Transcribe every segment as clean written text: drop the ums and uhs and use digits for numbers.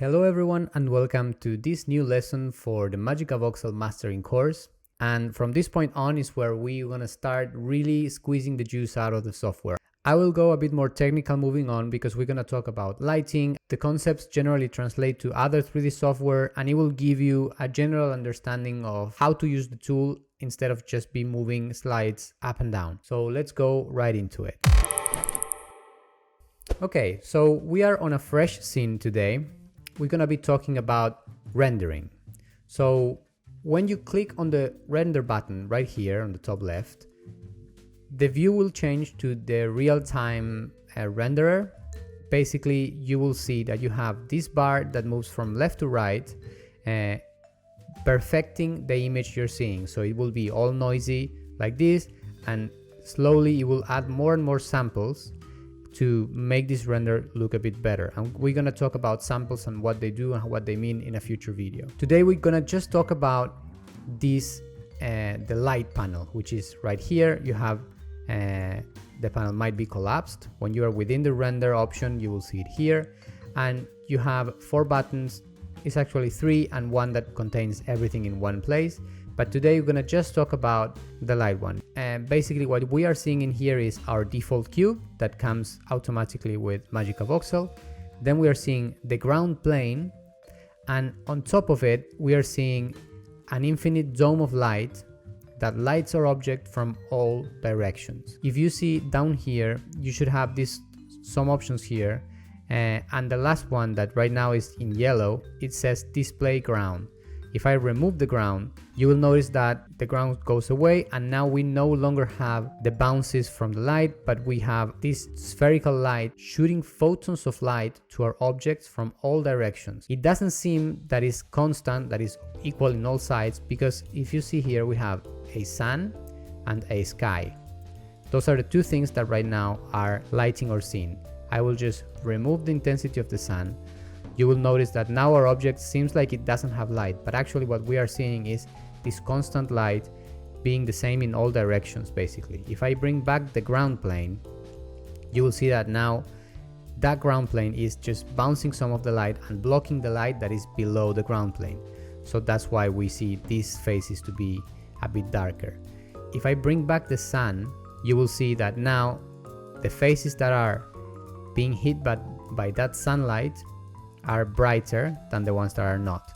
Hello everyone and welcome to this new lesson for the Magicavoxel mastering course. And from this point on is where we're going to start really squeezing the juice out of the software. I will go a bit more technical moving on because we're going to talk about lighting. The concepts generally translate to other 3D software and it will give you a general understanding of how to use the tool instead of just be moving slides up and down. So let's go right into it. Okay, so we are on a fresh scene today. We're going to be talking about rendering. So when you click on the render button right here on the top left, the view will change to the real-time renderer. Basically, you will see that you have this bar that moves from left to right, perfecting the image you're seeing. So it will be all noisy like this, and slowly it will add more and more samples to make this render look a bit better. And we're going to talk about samples and what they do and what they mean in a future video. Today we're going to just talk about this the light panel, which is right here. You have the panel might be collapsed. When you are within the render option, you will see it here, and you have 4 buttons. It's actually 3 and one that contains everything in one place. But today we're going to just talk about the light one. And basically what we are seeing in here is our default cube that comes automatically with Magicavoxel. Then we are seeing the ground plane, and on top of it we are seeing an infinite dome of light that lights our object from all directions. If you see down here, you should have some options here, and the last one that right now is in yellow, it says display ground. If I remove the ground, you will notice that the ground goes away, and now we no longer have the bounces from the light, but we have this spherical light shooting photons of light to our objects from all directions. It doesn't seem that is constant, that is equal in all sides, because if you see here, we have a sun and a sky. Those are the 2 things that right now are lighting our scene. I will just remove the intensity of the sun. You will notice that now our object seems like it doesn't have light, but actually what we are seeing is this constant light being the same in all directions basically. If I bring back the ground plane, you will see that now that ground plane is just bouncing some of the light and blocking the light that is below the ground plane. So that's why we see these faces to be a bit darker. If I bring back the sun, you will see that now the faces that are being hit by that sunlight are brighter than the ones that are not.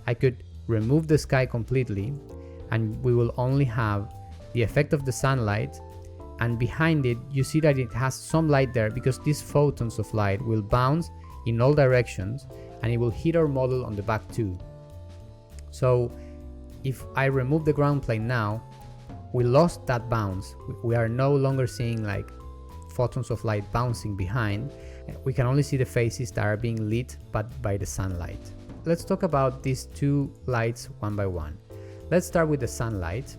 I could remove the sky completely and we will only have the effect of the sunlight, and behind it you see that it has some light there because these photons of light will bounce in all directions and it will hit our model on the back too. So if I remove the ground plane now, we lost that bounce. We are no longer seeing like photons of light bouncing behind. We can only see the faces that are being lit by the sunlight. Let's talk about these 2 lights one by one. Let's start with the sunlight.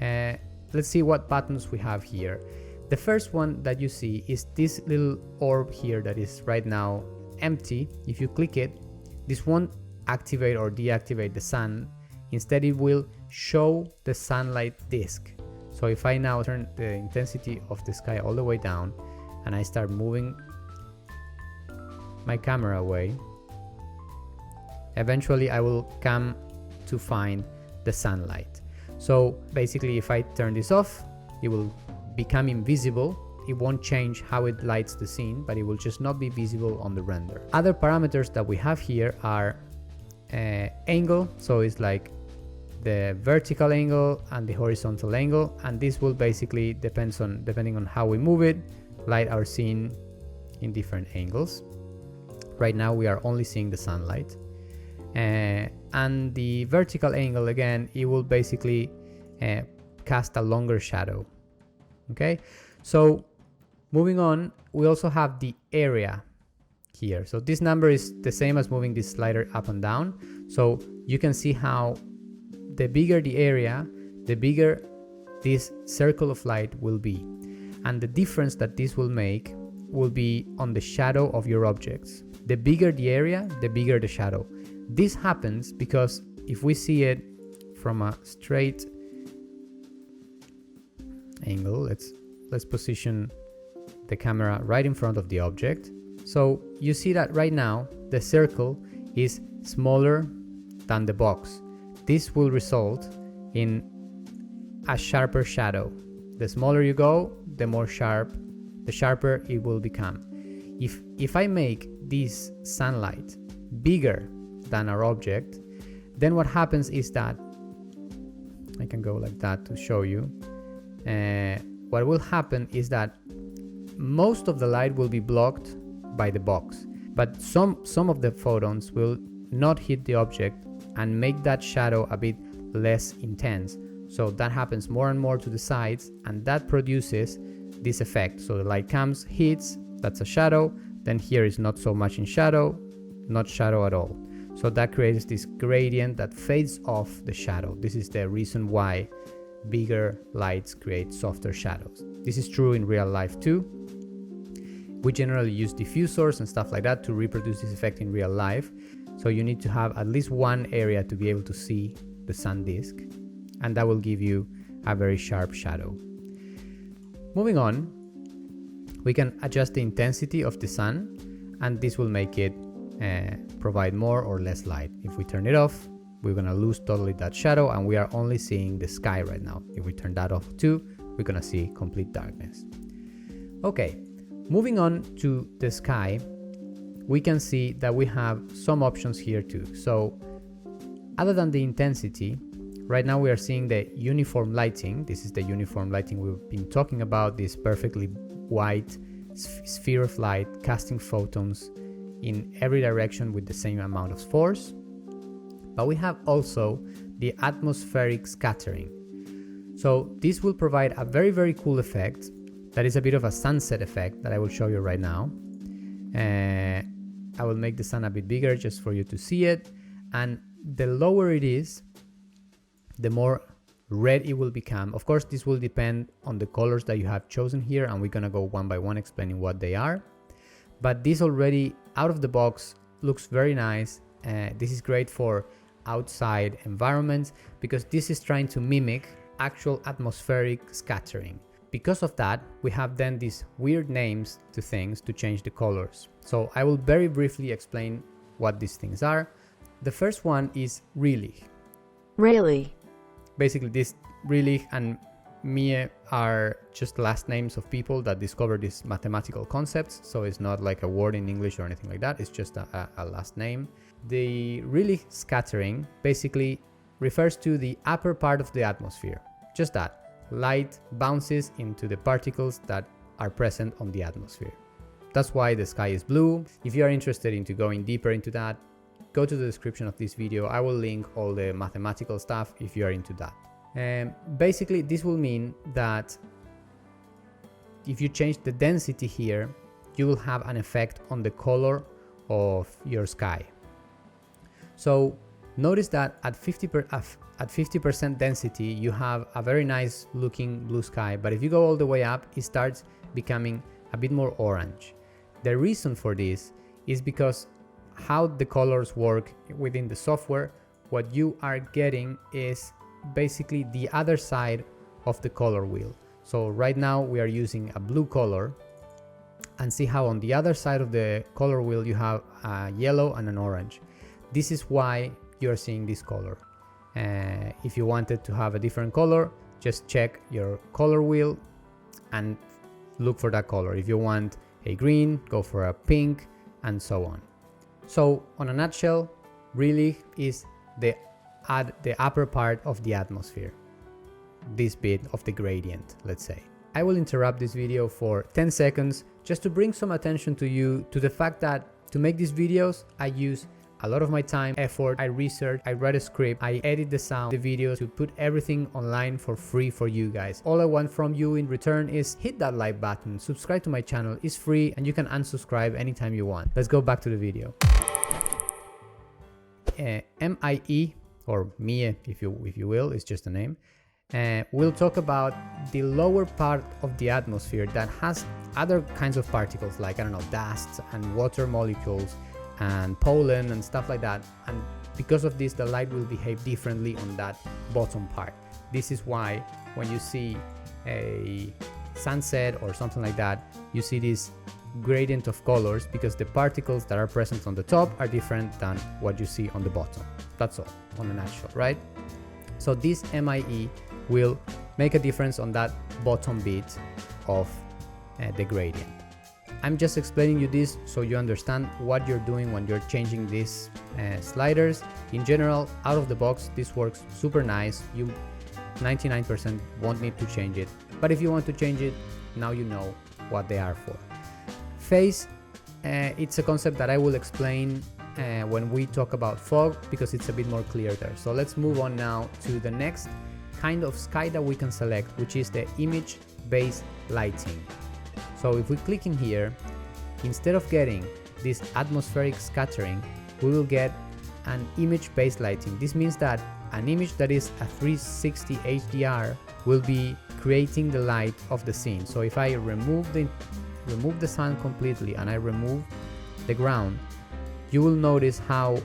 Let's see what buttons we have here. The first one that you see is this little orb here that is right now empty. If you click it, this won't activate or deactivate the sun. Instead, it will show the sunlight disk. So if I now turn the intensity of the sky all the way down and I start moving my camera away, eventually I will come to find the sunlight. So basically if I turn this off, it will become invisible. It won't change how it lights the scene, but it will just not be visible on the render. Other parameters that we have here are angle, so it's like the vertical angle and the horizontal angle, and this will basically depending on how we move it, light our scene in different angles. Right now we are only seeing the sunlight, and the vertical angle, again, it will basically cast a longer shadow. Okay, so moving on, we also have the area here. So this number is the same as moving this slider up and down. So you can see how the bigger the area, the bigger this circle of light will be, and the difference that this will make will be on the shadow of your objects. The bigger the area, the bigger the shadow. This happens because if we see it from a straight angle, let's position the camera right in front of the object. So you see that right now the circle is smaller than the box. This will result in a sharper shadow. The smaller you go, the sharper it will become. If I make this sunlight bigger than our object, then what happens is that, I can go like that to show you, what will happen is that most of the light will be blocked by the box, but some of the photons will not hit the object and make that shadow a bit less intense. So that happens more and more to the sides, and that produces this effect. So the light comes, hits, that's a shadow, then here is not so much in shadow, not shadow at all. So that creates this gradient that fades off the shadow. This is the reason why bigger lights create softer shadows. This is true in real life too. We generally use diffusers and stuff like that to reproduce this effect in real life. So you need to have at least one area to be able to see the sun disk, and that will give you a very sharp shadow. Moving on, we can adjust the intensity of the sun, and this will make it provide more or less light. If we turn it off, we're gonna lose totally that shadow, and we are only seeing the sky right now. If we turn that off too, we're gonna see complete darkness. Okay, moving on to the sky, we can see that we have some options here too. So other than the intensity, right now we are seeing the uniform lighting. This is the uniform lighting we've been talking about, this perfectly white sphere of light casting photons in every direction with the same amount of force. But we have also the atmospheric scattering. So this will provide a very, very cool effect that is a bit of a sunset effect that I will show you right now. I will make the sun a bit bigger just for you to see it, and the lower it is, the more red it will become. Of course, this will depend on the colors that you have chosen here, and we're gonna go one by one explaining what they are. But this already out of the box looks very nice. This is great for outside environments because this is trying to mimic actual atmospheric scattering. Because of that, we have then these weird names to things to change the colors. So I will very briefly explain what these things are. The first one is Rayleigh. Rayleigh. Basically, this Rayleigh and Mie are just last names of people that discovered these mathematical concepts. So it's not like a word in English or anything like that. It's just a last name. The Rayleigh scattering basically refers to the upper part of the atmosphere. Just that. Light bounces into the particles that are present on the atmosphere. That's why the sky is blue. If you are interested into going deeper into that, go to the description of this video. I will link all the mathematical stuff if you are into that. Basically, this will mean that if you change the density here, you will have an effect on the color of your sky. So notice that at 50% density, you have a very nice looking blue sky, but if you go all the way up, it starts becoming a bit more orange. The reason for this is because how the colors work within the software, what you are getting is basically the other side of the color wheel. So right now we are using a blue color, and see how on the other side of the color wheel you have a yellow and an orange. This is why you are seeing this color. If you wanted to have a different color, just check your color wheel and look for that color. If you want a green, go for a pink, and so on. So on a nutshell, Rayleigh is the upper part of the atmosphere, this bit of the gradient, let's say. I will interrupt this video for 10 seconds just to bring some attention to you to the fact that to make these videos, I use a lot of my time, effort, I research, I write a script, I edit the sound, the video to put everything online for free for you guys. All I want from you in return is hit that like button, subscribe to my channel, it's free, and you can unsubscribe anytime you want. Let's go back to the video. MIE, or Mie if you will, it's just a name. We'll talk about the lower part of the atmosphere that has other kinds of particles like, I don't know, dust and water molecules and pollen and stuff like that, and because of this the light will behave differently on that bottom part. This is why when you see a sunset or something like that, you see this gradient of colors because the particles that are present on the top are different than what you see on the bottom. That's all, on a nutshell, right? So this MIE will make a difference on that bottom bit of the gradient. I'm just explaining you this so you understand what you're doing when you're changing these sliders. In general, out of the box, this works super nice. You 99% won't need to change it, but if you want to change it, now you know what they are for. Phase, it's a concept that I will explain when we talk about fog because it's a bit more clear there. So let's move on now to the next kind of sky that we can select, which is the image-based lighting. So if we click in here, instead of getting this atmospheric scattering, we will get an image-based lighting. This means that an image that is a 360 HDR will be creating the light of the scene. So if I remove the sun completely and I remove the ground, you will notice how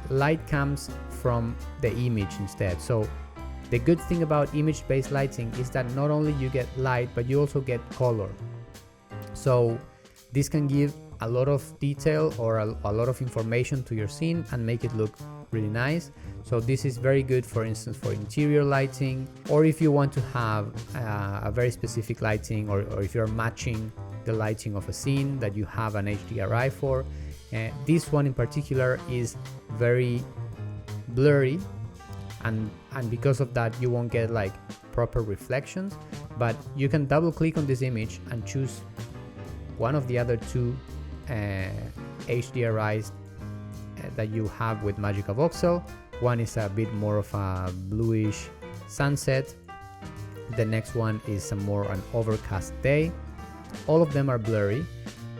light comes from the image instead. So the good thing about image-based lighting is that not only you get light, but you also get color. So this can give a lot of detail or a lot of information to your scene and make it look really nice. So this is very good, for instance, for interior lighting, or if you want to have a very specific lighting, or if you're matching the lighting of a scene that you have an HDRI for. This one in particular is very blurry, and because of that you won't get like proper reflections, but you can double click on this image and choose one of the other two HDRIs that you have with Magicavoxel. One is a bit more of a bluish sunset, the next one is more an overcast day. All of them are blurry,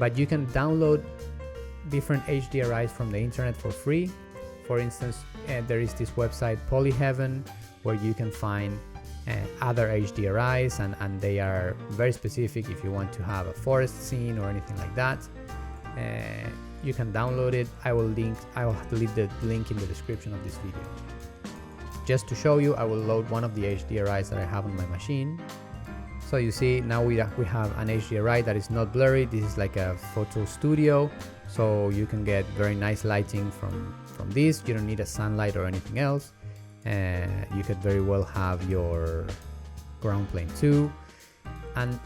but you can download different HDRIs from the internet for free. For instance, there is this website Polyheaven where you can find other HDRIs, and they are very specific if you want to have a forest scene or anything like that. You can download it. I will leave the link in the description of this video. Just to show you, I will load one of the HDRIs that I have on my machine. So you see now we have an HDRI that is not blurry. This is like a photo studio, so you can get very nice lighting from this. You don't need a sunlight or anything else. You could very well have your ground plane too. And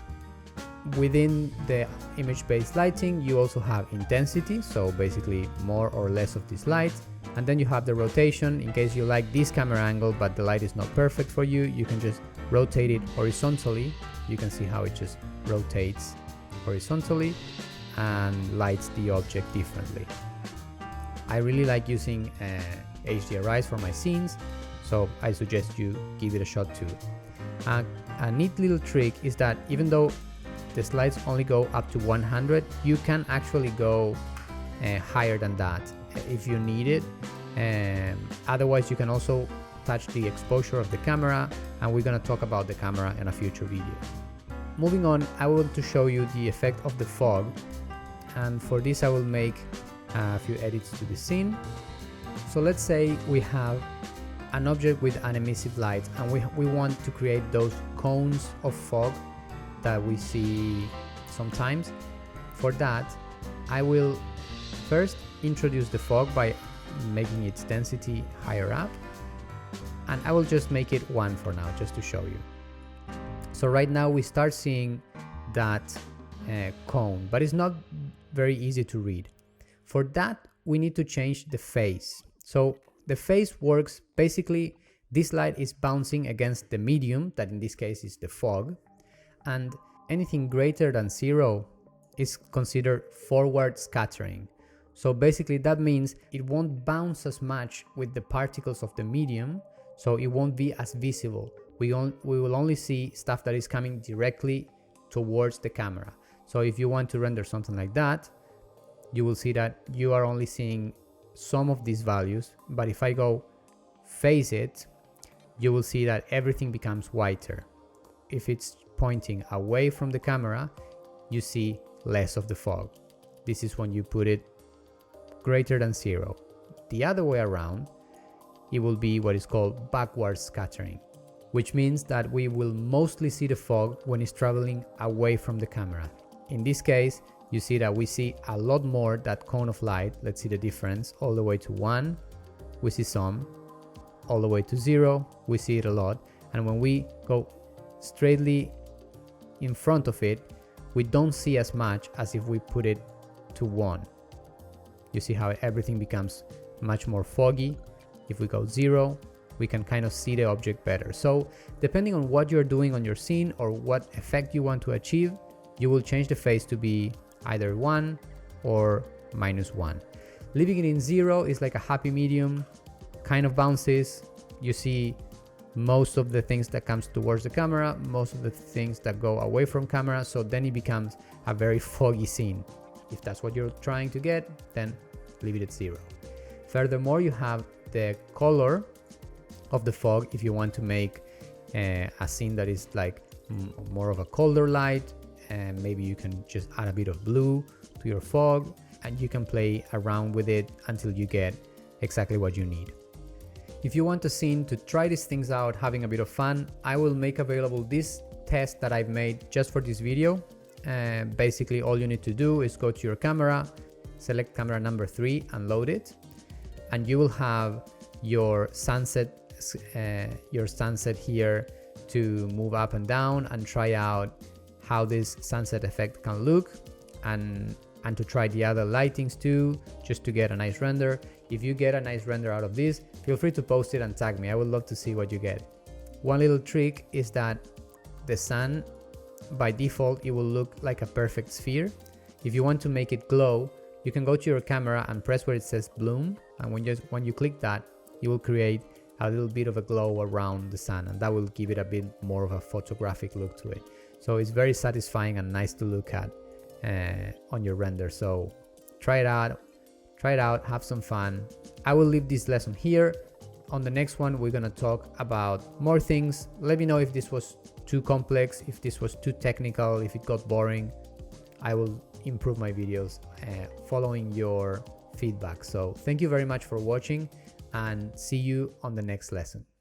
within the image-based lighting, you also have intensity, so basically more or less of this light. And then you have the rotation. In case you like this camera angle but the light is not perfect for you, you can just rotate it horizontally. You can see how it just rotates horizontally and lights the object differently. I really like using HDRIs for my scenes, so I suggest you give it a shot too. A neat little trick is that even though the slides only go up to 100, you can actually go higher than that if you need it. Otherwise, you can also touch the exposure of the camera, and we're going to talk about the camera in a future video. Moving on, I want to show you the effect of the fog, and for this I will make a few edits to the scene. So let's say we have an object with an emissive light, and we want to create those cones of fog that we see sometimes. For that, I will first introduce the fog by making its density higher up, and I will just make it 1 for now, just to show you. So right now we start seeing that cone, but it's not very easy to read. For that, we need to change the phase. So the phase works basically, this light is bouncing against the medium, that in this case is the fog, and anything greater than 0 is considered forward scattering. So basically that means it won't bounce as much with the particles of the medium, so it won't be as visible. We will only see stuff that is coming directly towards the camera. So if you want to render something like that, you will see that you are only seeing some of these values, but if I go phase it, you will see that everything becomes whiter. If it's pointing away from the camera, you see less of the fog. This is when you put it greater than 0. The other way around, it will be what is called backward scattering, which means that we will mostly see the fog when it's traveling away from the camera. In this case, you see that we see a lot more that cone of light. Let's see the difference. All the way to 1, we see some. All the way to 0, we see it a lot. And when we go straightly in front of it, we don't see as much as if we put it to 1. You see how everything becomes much more foggy. If we go 0, we can kind of see the object better. So depending on what you're doing on your scene or what effect you want to achieve, you will change the face to be either 1 or -1. Leaving it in 0 is like a happy medium, kind of bounces. You see most of the things that comes towards the camera, most of the things that go away from camera, so then it becomes a very foggy scene. If that's what you're trying to get, then leave it at 0. Furthermore, you have the color of the fog if you want to make a scene that is like more of a colder light, and maybe you can just add a bit of blue to your fog, and you can play around with it until you get exactly what you need. If you want a scene to try these things out, having a bit of fun, I will make available this test that I've made just for this video. Basically, all you need to do is go to your camera, select camera number 3 and load it, and you will have your sunset here to move up and down and try out how this sunset effect can look, and to try the other lightings too, just to get a nice render. If you get a nice render out of this, feel free to post it and tag me. I would love to see what you get. One little trick is that the sun, by default, it will look like a perfect sphere. If you want to make it glow, you can go to your camera and press where it says bloom, and when you click that, you will create a little bit of a glow around the sun, and that will give it a bit more of a photographic look to it. So it's very satisfying and nice to look at on your render. So try it out, have some fun. I will leave this lesson here. On the next one, we're gonna talk about more things. Let me know if this was too complex, if this was too technical, if it got boring. I will improve my videos following your feedback. So thank you very much for watching, and see you on the next lesson.